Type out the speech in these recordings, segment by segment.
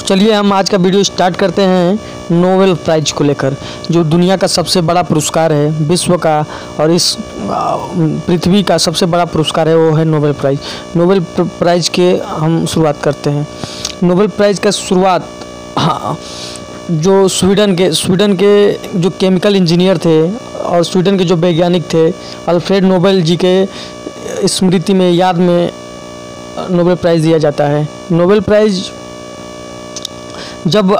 चलिए हम आज का वीडियो स्टार्ट करते हैं नोबेल प्राइज को लेकर, जो दुनिया का सबसे बड़ा पुरस्कार है, विश्व का और इस पृथ्वी का सबसे बड़ा पुरस्कार है, वो है नोबेल प्राइज। नोबेल प्राइज के हम शुरुआत करते हैं। नोबेल प्राइज का शुरुआत जो स्वीडन के जो केमिकल इंजीनियर थे और स्वीडन के जो वैज्ञानिक थे, अल्फ्रेड नोबेल जी के स्मृति में, याद में नोबेल प्राइज़ दिया जाता है। नोबेल प्राइज़ जब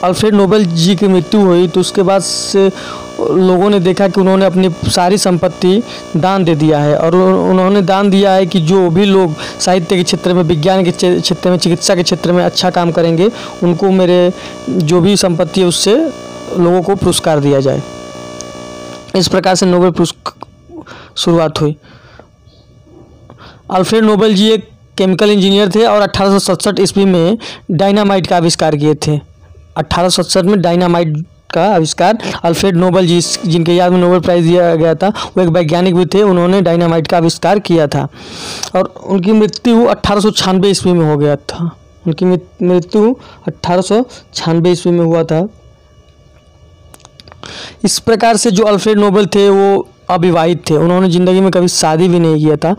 अल्फ्रेड नोबेल जी की मृत्यु हुई तो उसके बाद से लोगों ने देखा कि उन्होंने अपनी सारी संपत्ति दान दे दिया है, और उन्होंने दान दिया है कि जो भी लोग साहित्य के क्षेत्र में, विज्ञान के क्षेत्र में, चिकित्सा के क्षेत्र में अच्छा काम करेंगे, उनको मेरे जो भी संपत्ति है उससे लोगों को पुरस्कार दिया जाए। इस प्रकार से नोबेल शुरुआत हुई। अल्फ्रेड नोबेल जी एक केमिकल इंजीनियर थे और 1867 ईस्वी में डायनामाइट का आविष्कार किए थे। 1867 में डायनामाइट का आविष्कार अल्फ्रेड नोबेल जी, जिनके याद में नोबेल प्राइज़ दिया गया था, वो एक वैज्ञानिक भी थे। उन्होंने डायनामाइट का आविष्कार किया था और उनकी मृत्यु 1896 ईस्वी में हो गया था। उनकी मृत्यु 1896 ईस्वी में हुआ था। इस प्रकार से जो अल्फ्रेड नोबेल थे वो अविवाहित थे, उन्होंने ज़िंदगी में कभी शादी भी नहीं किया था।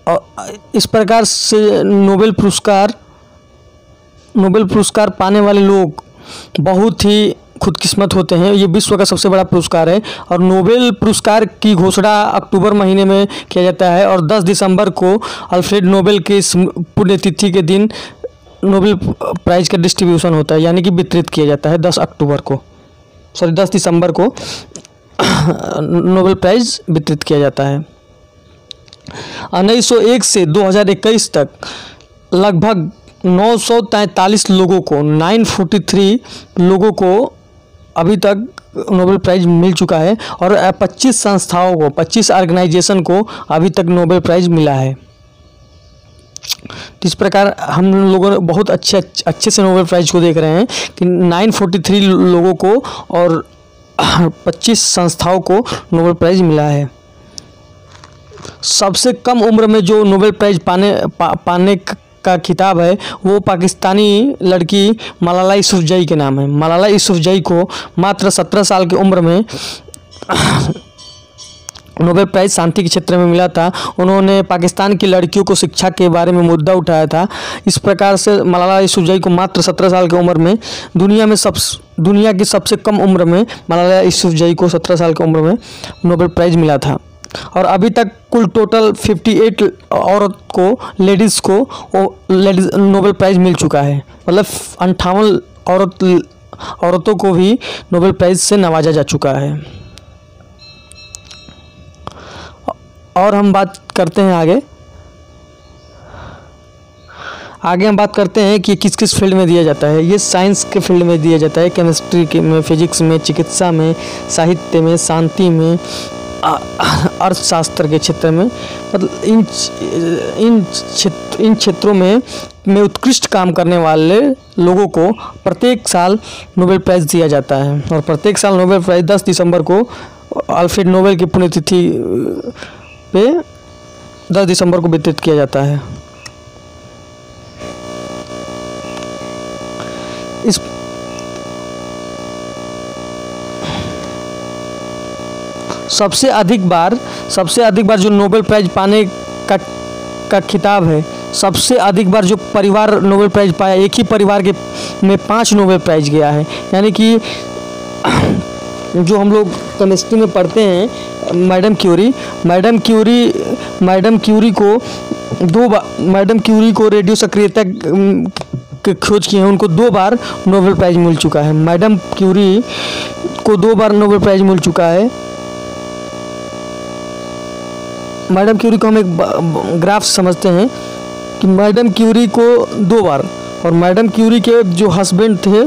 और इस प्रकार से नोबेल पुरस्कार पाने वाले लोग बहुत ही खुदकिस्मत होते हैं। ये विश्व का सबसे बड़ा पुरस्कार है और नोबेल पुरस्कार की घोषणा अक्टूबर महीने में किया जाता है और 10 दिसंबर को अल्फ्रेड नोबेल की पुण्यतिथि के दिन नोबेल प्राइज़ का डिस्ट्रीब्यूशन होता है, यानी कि वितरित किया जाता है 10 दिसंबर को नोबेल प्राइज़ वितरित किया जाता है। 1901 से 2021 तक लगभग 943 लोगों को, 943 लोगों को अभी तक नोबेल प्राइज़ मिल चुका है और 25 संस्थाओं को, 25 ऑर्गेनाइजेशन को अभी तक नोबेल प्राइज़ मिला है। इस प्रकार हम लोगों बहुत अच्छे से नोबेल प्राइज़ को देख रहे हैं कि 943 लोगों को और 25 संस्थाओं को नोबेल प्राइज़ मिला है। सबसे कम उम्र में जो नोबेल प्राइज़ पाने का खिताब है वो पाकिस्तानी लड़की मलाला यूसुफ़ज़ई के नाम है। मलाला यूसुफ़ज़ई को मात्र 17 साल की उम्र में नोबेल प्राइज़ शांति के क्षेत्र में मिला था। उन्होंने पाकिस्तान की लड़कियों को शिक्षा के बारे में मुद्दा उठाया था। इस प्रकार से मलाला यूसुफ़ज़ई को मात्र 17 साल की उम्र में दुनिया की सबसे कम उम्र में मलाला यूसुफ़ज़ई को 17 साल की उम्र में नोबेल प्राइज़ मिला था। और अभी तक कुल टोटल 58 लेडीज़ को नोबेल प्राइज़ मिल चुका है, मतलब 58 औरतों को भी नोबेल प्राइज़ से नवाजा जा चुका है। और हम बात करते हैं आगे हम बात करते हैं कि किस किस फील्ड में दिया जाता है। ये साइंस के फील्ड में दिया जाता है, केमिस्ट्री में, फिजिक्स में, चिकित्सा में, साहित्य में, शांति में, अर्थशास्त्र के क्षेत्र में, मतलब इन क्षेत्रों में उत्कृष्ट काम करने वाले लोगों को प्रत्येक साल नोबेल प्राइज़ दिया जाता है। और प्रत्येक साल नोबेल प्राइज़ 10 दिसंबर को अल्फ्रेड नोबेल की पुण्यतिथि पे 10 दिसंबर को वितरित किया जाता है। इस सबसे अधिक बार जो नोबेल प्राइज़ पाने का खिताब है, सबसे अधिक बार जो परिवार नोबेल प्राइज़ पाया, एक ही परिवार के में 5 नोबेल प्राइज़ गया है। यानी कि जो हम लोग केमिस्ट्री में पढ़ते हैं, मैडम क्यूरी को रेडियो सक्रियता की खोज की है, उनको 2 बार नोबेल प्राइज़ मिल चुका है। मैडम क्यूरी को 2 बार नोबेल प्राइज़ मिल चुका है। मैडम क्यूरी को हम एक ग्राफ समझते हैं कि मैडम क्यूरी को 2 बार, और मैडम क्यूरी के जो हस्बैंड थे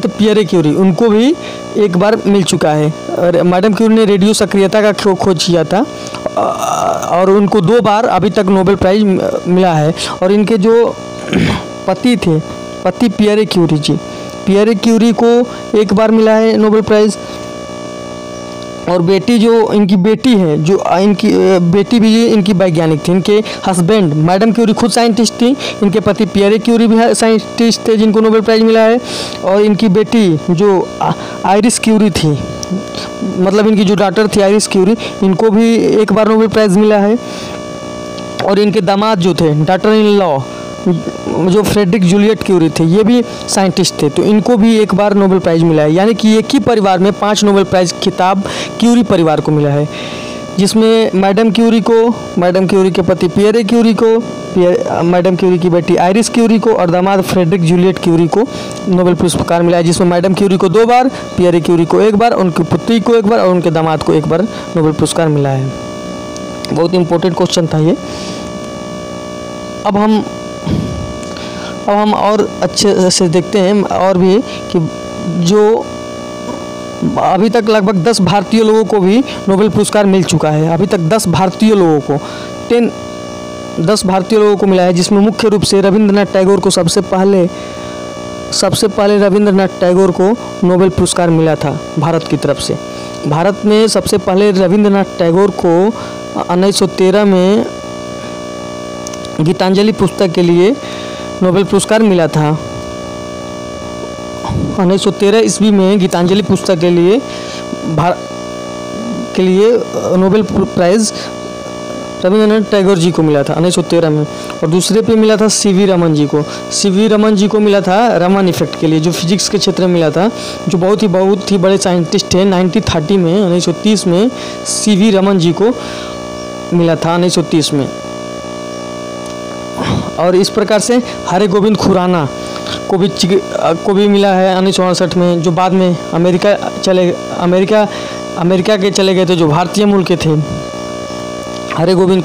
पियरे क्यूरी, उनको भी 1 बार मिल चुका है। और मैडम क्यूरी ने रेडियो सक्रियता का खोज किया था और उनको 2 बार अभी तक नोबेल प्राइज़ मिला है। और इनके जो पति पियरे क्यूरी को 1 बार मिला है नोबेल प्राइज़, और बेटी जो इनकी बेटी है, जो इनकी बेटी भी इनकी वैज्ञानिक थी। इनके हस्बैंड मैडम क्यूरी खुद साइंटिस्ट थी, इनके पति पियरे क्यूरी भी साइंटिस्ट थे जिनको नोबेल प्राइज़ मिला है। और इनकी बेटी जो आइरिस क्यूरी थी, मतलब इनकी जो डॉटर थी आइरिस क्यूरी, इनको भी एक बार नोबेल प्राइज़ मिला है। और इनके दामाद जो थे डॉटर इन लॉ जो फ्रेडरिक जूलियट क्यूरी थे, ये भी साइंटिस्ट थे, तो इनको भी एक बार नोबेल प्राइज़ मिला है। यानी कि एक ही परिवार में 5 नोबेल प्राइज़ खिताब क्यूरी परिवार को मिला है, जिसमें मैडम क्यूरी को, मैडम क्यूरी के पति पियरे क्यूरी को, मैडम क्यूरी की बेटी आइरिस क्यूरी को और दामाद फ्रेडरिक जूलियट क्यूरी को नोबेल पुरस्कार मिला है, जिसमें मैडम क्यूरी को 2 बार, पियरे क्यूरी को 1 बार, उनकी पुत्री को 1 बार और उनके दामाद को 1 बार नोबेल पुरस्कार मिला है। बहुत इंपॉर्टेंट क्वेश्चन था ये। अब हम और अच्छे से देखते हैं और भी कि जो अभी तक लगभग 10 भारतीय लोगों को भी नोबेल पुरस्कार मिल चुका है। अभी तक 10 भारतीय लोगों को 10 भारतीय लोगों को मिला है, जिसमें मुख्य रूप से रविंद्रनाथ टैगोर को सबसे पहले रविंद्रनाथ टैगोर को नोबेल पुरस्कार मिला था भारत की तरफ से। भारत में सबसे पहले रविंद्रनाथ टैगोर को 1913 में गीतांजलि पुस्तक के लिए नोबेल पुरस्कार मिला था। 1913 ईस्वी में गीतांजलि पुस्तक के लिए नोबेल प्राइज़ रविंद्रनाथ टैगोर जी को मिला था 1913 में। और दूसरे पे मिला था सीवी रमन जी को। सीवी रमन जी को मिला था रमन इफेक्ट के लिए, जो फिजिक्स के क्षेत्र में मिला था, जो बहुत ही बड़े साइंटिस्ट थे। 1930 में सीवी रमन जी को मिला था 1930 में। और इस प्रकार से हरे गोविंद खुराना को भी मिला है 1968 में, जो बाद में अमेरिका के चले गए थे, जो भारतीय मूल के थे। हरे गोविंद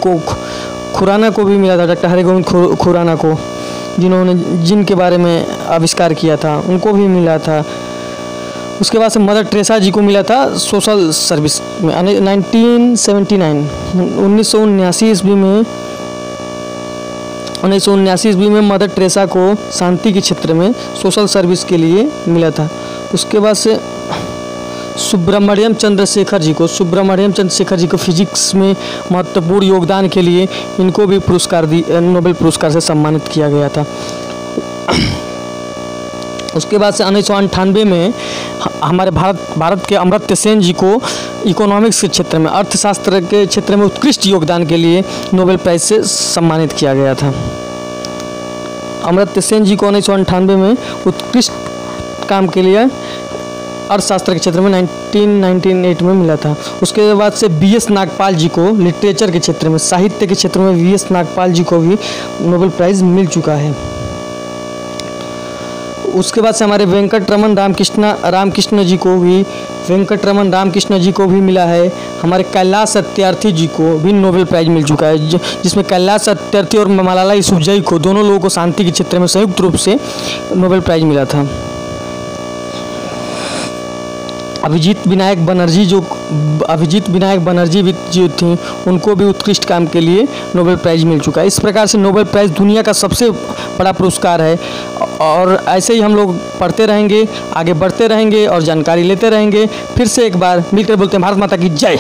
खुराना को भी मिला था, डॉक्टर हरे गोविंद खुराना को, जिनके बारे में आविष्कार किया था, उनको भी मिला था। उसके बाद से मदर टेरेसा जी को मिला था सोशल सर्विस में 1979 ईस्वी में मदर टेरेसा को शांति के क्षेत्र में सोशल सर्विस के लिए मिला था। उसके बाद से सुब्रमण्यम चंद्रशेखर जी को फिजिक्स में महत्वपूर्ण योगदान के लिए इनको भी नोबेल पुरस्कार से सम्मानित किया गया था। उसके बाद से 1998 में हमारे भारत के अमर्त्य सेन जी को इकोनॉमिक्स के क्षेत्र में, अर्थशास्त्र के क्षेत्र में उत्कृष्ट योगदान के लिए नोबेल प्राइज़ से सम्मानित किया गया था। अमर्त्य सेन जी को 1998 में उत्कृष्ट काम के लिए अर्थशास्त्र के क्षेत्र में 1998 में मिला था। उसके बाद से BS नागपाल जी को लिटरेचर के क्षेत्र में, साहित्य के क्षेत्र में BS नागपाल जी को भी नोबेल प्राइज़ मिल चुका है। उसके बाद से हमारे वेंकटरमन रामकृष्ण जी को भी मिला है। हमारे कैलाश सत्यार्थी जी को भी नोबेल प्राइज़ मिल चुका है, जिसमें कैलाश सत्यार्थी और मलाला यूसुफजई को, दोनों लोगों को शांति के क्षेत्र में संयुक्त रूप से नोबेल प्राइज़ मिला था। अभिजीत विनायक बनर्जी जो थी, उनको भी उत्कृष्ट काम के लिए नोबेल प्राइज़ मिल चुका है। इस प्रकार से नोबेल प्राइज़ दुनिया का सबसे बड़ा पुरस्कार है। और ऐसे ही हम लोग पढ़ते रहेंगे, आगे बढ़ते रहेंगे और जानकारी लेते रहेंगे। फिर से एक बार मिलकर बोलते हैं भारत माता की जय।